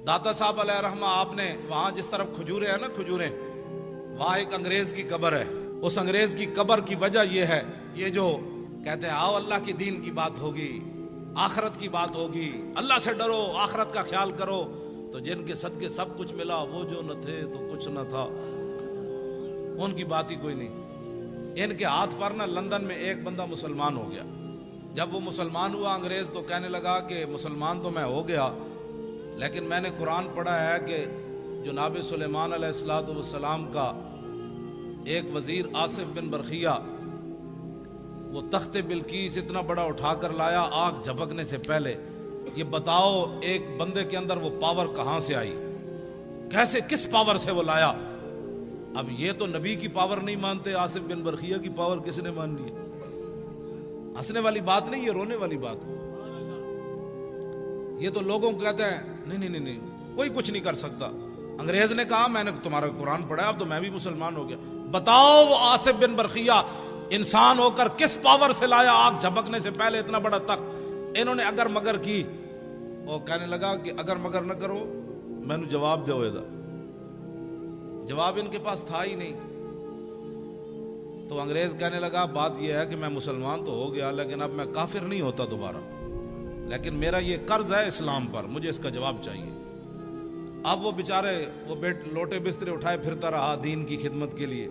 داتا صاحب علیہ رحمہ آپ نے وہاں جس طرف کھجورے ہیں نا کھجوریں، وہاں ایک انگریز کی قبر ہے. اس انگریز کی قبر کی وجہ یہ ہے، یہ جو کہتے ہیں آؤ اللہ کی دین کی بات ہوگی، آخرت کی بات ہوگی، اللہ سے ڈرو، آخرت کا خیال کرو، تو جن کے صدقے سب کچھ ملا وہ جو نہ تھے تو کچھ نہ تھا، ان کی بات ہی کوئی نہیں. ان کے ہاتھ پر نا لندن میں ایک بندہ مسلمان ہو گیا. جب وہ مسلمان ہوا انگریز تو کہنے لگا کہ مسلمان تو میں ہو گیا، لیکن میں نے قرآن پڑھا ہے کہ جناب سلیمان علیہ السلام کا ایک وزیر آصف بن برخیہ وہ تخت بلقیس اتنا بڑا اٹھا کر لایا آنکھ جھپکنے سے پہلے. یہ بتاؤ ایک بندے کے اندر وہ پاور کہاں سے آئی، کیسے کس پاور سے وہ لایا؟ اب یہ تو نبی کی پاور نہیں مانتے، آصف بن برخیہ کی پاور کس نے مان لی؟ ہنسنے والی بات نہیں، یہ رونے والی بات. یہ تو لوگوں کو کہتے ہیں نہیں کوئی کچھ نہیں کر سکتا. انگریز نے کہا میں نے تمہارا قرآن پڑھا اب تو میں بھی مسلمان ہو گیا. بتاؤ وہ آصف بن برخیہ انسان ہو کر کس پاور سے لایا آنکھ جھپکنے سے پہلے اتنا بڑا تخت؟ انہوں نے اگر مگر کی. وہ کہنے لگا کہ اگر مگر نہ کرو میں نے جواب دو. جواب ان کے پاس تھا ہی نہیں. تو انگریز کہنے لگا بات یہ ہے کہ میں مسلمان تو ہو گیا لیکن اب میں کافر نہیں ہوتا دوبارہ، لیکن میرا یہ قرض ہے اسلام پر، مجھے اس کا جواب چاہیے. اب وہ بیچارے وہ لوٹے بسترے اٹھائے پھرتا رہا دین کی خدمت کے لیے.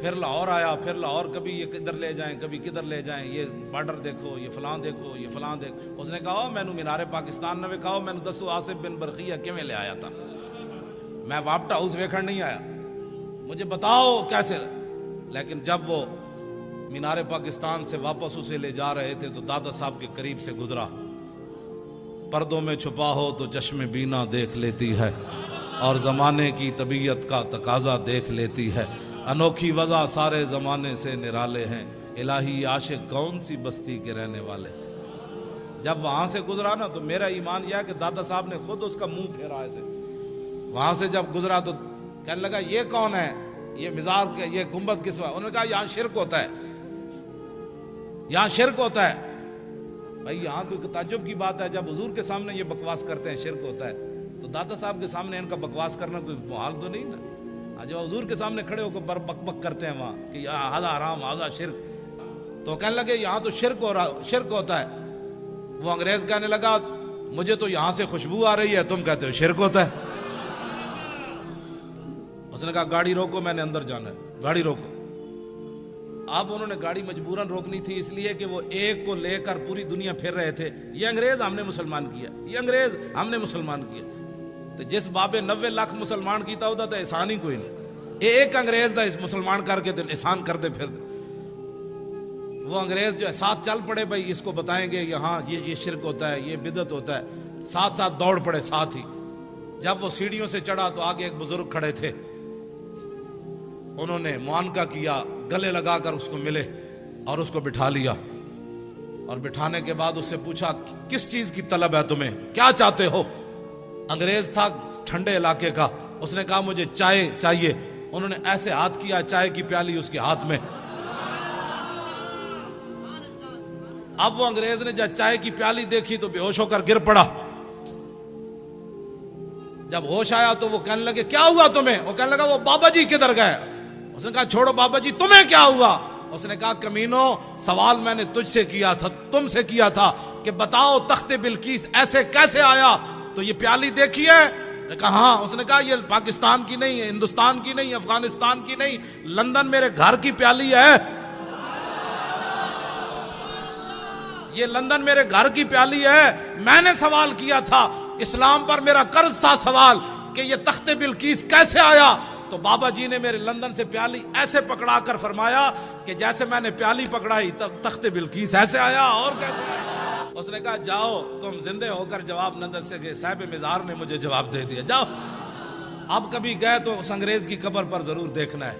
پھر لاہور آیا، پھر لاہور کبھی یہ کدھر لے جائیں کبھی کدھر لے جائیں، یہ بارڈر دیکھو، یہ فلاں دیکھو، یہ فلاں دیکھو. اس نے کہا میں نے مینار پاکستان نہ وکھاؤ، میں نے دسو آصف بن برخیہ کیویں لے آیا تھا، میں واپٹا ہاؤس ویکھن نہیں آیا، مجھے بتاؤ کیسے. لیکن جب وہ مینار پاکستان سے واپس اسے لے جا رہے تھے تو دادا صاحب کے قریب سے گزرا. پردوں میں چھپا ہو تو چشم بینا دیکھ لیتی ہے، اور زمانے کی طبیعت کا تقاضا دیکھ لیتی ہے. انوکھی وضع سارے زمانے سے نرالے ہیں، الہی عاشق کون سی بستی کے رہنے والے. جب وہاں سے گزرا نا تو میرا ایمان یہ ہے کہ دادا صاحب نے خود اس کا منہ پھیرا ایسے. وہاں سے جب گزرا تو کہنے لگا یہ کون ہے، یہ مزار کے یہ گنبد کس وقت؟ انہوں نے کہا یہاں شرک ہوتا ہے، یہاں شرک ہوتا ہے. بھائی یہاں کوئی تعجب کی بات ہے، جب حضور کے سامنے یہ بکواس کرتے ہیں شرک ہوتا ہے، تو دادا صاحب کے سامنے ان کا بکواس کرنا کوئی محال تو نہیں نا. جو حضور کے سامنے کھڑے ہو کر بک بک کرتے ہیں وہاں کہ ہذا حرام ہذا شرک، تو کہنے لگے یہاں تو شرک ہوتا ہے. وہ انگریز کہنے لگا مجھے تو یہاں سے خوشبو آ رہی ہے، تم کہتے ہو شرک ہوتا ہے. اس نے کہا گاڑی روکو، میں نے اندر جانا ہے، گاڑی روکو. اب انہوں نے گاڑی مجبوراً روکنی تھی، اس لیے کہ وہ ایک کو لے کر پوری دنیا پھر رہے تھے. یہ انگریز ہم نے مسلمان کیا، یہ انگریز ہم نے مسلمان کیا. تو جس بابے 90 لاکھ مسلمان کیتا ہوتا تو احسان ہی کوئی نہیں. ایک انگریز دا اس مسلمان کر کے احسان کر دے. پھر وہ انگریز جو ہے ساتھ چل پڑے، بھائی اس کو بتائیں گے یہاں یہ شرک ہوتا ہے، یہ بدعت ہوتا ہے. ساتھ ساتھ دوڑ پڑے ساتھ ہی. جب وہ سیڑھیوں سے چڑھا تو آگے ایک بزرگ کھڑے تھے، انہوں نے معانقہ کیا، گلے لگا کر اس کو ملے اور اس کو بٹھا لیا. اور بٹھانے کے بعد اس سے پوچھا کس چیز کی طلب ہے تمہیں، کیا چاہتے ہو؟ انگریز تھا ٹھنڈے علاقے کا، اس نے کہا مجھے چائے چاہیے. انہوں نے ایسے ہاتھ کیا، چائے کی پیالی اس کے ہاتھ میں. اب وہ انگریز نے جب چائے کی پیالی دیکھی تو بے ہوش ہو کر گر پڑا. جب ہوش آیا تو وہ کہنے لگے کیا ہوا تمہیں؟ وہ کہنے لگا وہ بابا جی کدھر گئے؟ اس نے کہا چھوڑو بابا جی، تمہیں کیا ہوا؟ اس نے کہا کمینو سوال میں نے تجھ سے کیا تھا، تم سے کیا تھا کہ بتاؤ تخت بلقیس ایسے کیسے آیا؟ تو یہ پیالی دیکھی ہے؟ نے کہا ہاں. اس نے کہا یہ پاکستان کی نہیں ہے، ہندوستان کی نہیں، افغانستان کی نہیں، لندن میرے گھر کی پیالی ہے. یہ لندن میرے گھر کی پیالی ہے. میں نے سوال کیا تھا، اسلام پر میرا قرض تھا سوال کہ یہ تخت بلقیس کیسے آیا؟ تو بابا جی نے میرے لندن سے پیالی ایسے پکڑا کر فرمایا کہ جیسے میں نے پیالی پکڑائی تب تخت بلقیس ایسے آیا. اور کیسے؟ اس نے کہا جاؤ تم زندے ہو کر جواب نہ دے سکے، صاحب مزار نے مجھے جواب دے دیا، جاؤ. اب کبھی گئے تو اس انگریز کی قبر پر ضرور دیکھنا ہے.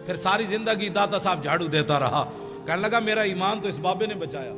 پھر ساری زندگی داتا صاحب جھاڑو دیتا رہا. کہنے لگا میرا ایمان تو اس بابے نے بچایا.